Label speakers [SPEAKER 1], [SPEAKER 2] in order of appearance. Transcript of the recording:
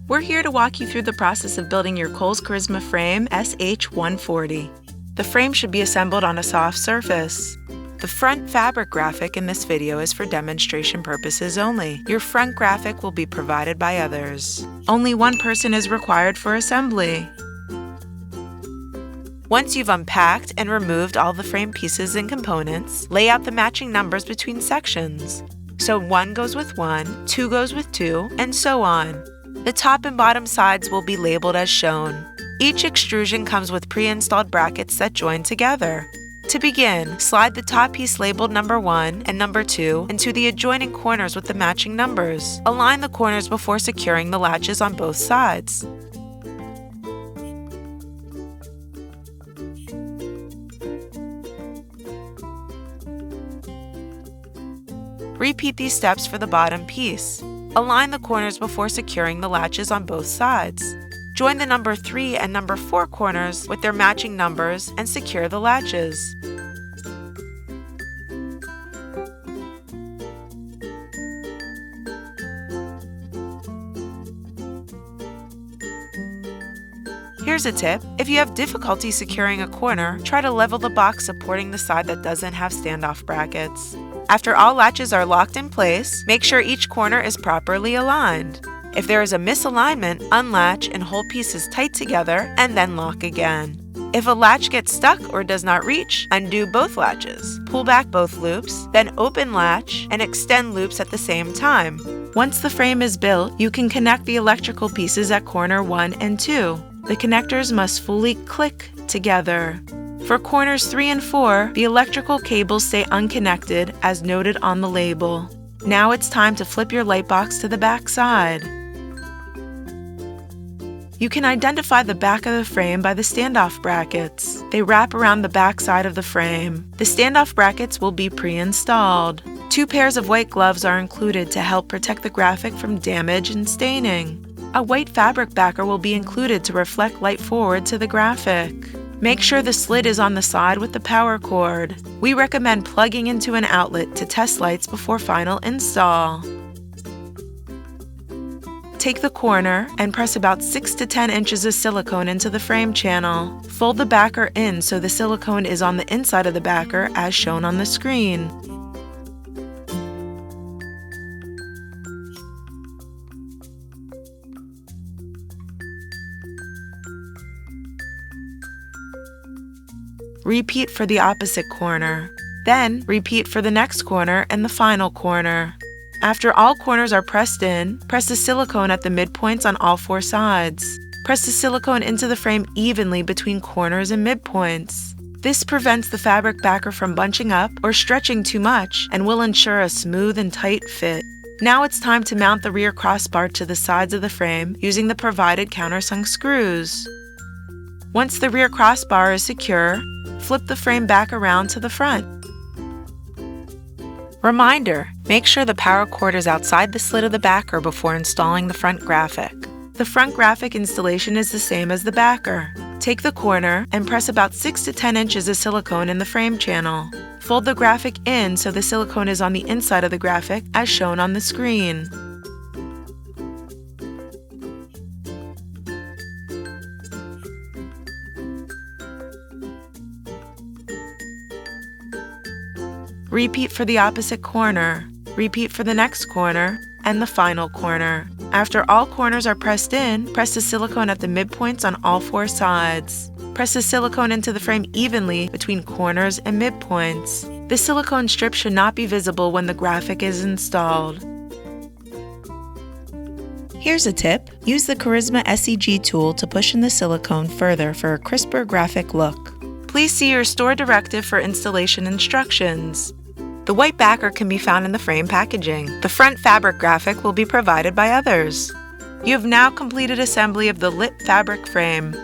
[SPEAKER 1] We're here to walk you through the process of building your KOHL'S Charisma frame SH-140. The frame should be assembled on a soft surface. The front fabric graphic in this video is for demonstration purposes only. Your front graphic will be provided by others. Only one person is required for assembly. Once you've unpacked and removed all the frame pieces and components, lay out the matching numbers between sections. So 1 goes with 1, 2 goes with 2, and so on. The top and bottom sides will be labeled as shown. Each extrusion comes with pre-installed brackets that join together. To begin, slide the top piece labeled number 1 and number 2 into the adjoining corners with the matching numbers. Align the corners before securing the latches on both sides. Repeat these steps for the bottom piece. Align the corners before securing the latches on both sides. Join the number 3 and number 4 corners with their matching numbers and secure the latches. Here's a tip. If you have difficulty securing a corner, try to level the box supporting the side that doesn't have standoff brackets. After all latches are locked in place, make sure each corner is properly aligned. If there is a misalignment, unlatch and hold pieces tight together and then lock again. If a latch gets stuck or does not reach, undo both latches. Pull back both loops, then open latch and extend loops at the same time. Once the frame is built, you can connect the electrical pieces at corner 1 and 2. The connectors must fully click together. For corners 3 and 4, the electrical cables stay unconnected as noted on the label. Now it's time to flip your light box to the back side. You can identify the back of the frame by the standoff brackets. They wrap around the back side of the frame. The standoff brackets will be pre-installed. 2 pairs of white gloves are included to help protect the graphic from damage and staining. A white fabric backer will be included to reflect light forward to the graphic. Make sure the slit is on the side with the power cord. We recommend plugging into an outlet to test lights before final install. Take the corner and press about 6 to 10 inches of silicone into the frame channel. Fold the backer in so the silicone is on the inside of the backer as shown on the screen. Repeat for the opposite corner. Then repeat for the next corner and the final corner. After all corners are pressed in, press the silicone at the midpoints on all 4 sides. Press the silicone into the frame evenly between corners and midpoints. This prevents the fabric backer from bunching up or stretching too much and will ensure a smooth and tight fit. Now it's time to mount the rear crossbar to the sides of the frame using the provided countersunk screws. Once the rear crossbar is secure, flip the frame back around to the front. Reminder: make sure the power cord is outside the slit of the backer before installing the front graphic. The front graphic installation is the same as the backer. Take the corner and press about 6 to 10 inches of silicone in the frame channel. Fold the graphic in so the silicone is on the inside of the graphic as shown on the screen. Repeat for the opposite corner. Repeat for the next corner and the final corner. After all corners are pressed in, press the silicone at the midpoints on all 4 sides. Press the silicone into the frame evenly between corners and midpoints. The silicone strip should not be visible when the graphic is installed. Here's a tip. Use the Charisma SEG tool to push in the silicone further for a crisper graphic look. Please see your store directive for installation instructions. The white backer can be found in the frame packaging. The front fabric graphic will be provided by others. You have now completed assembly of the lit fabric frame.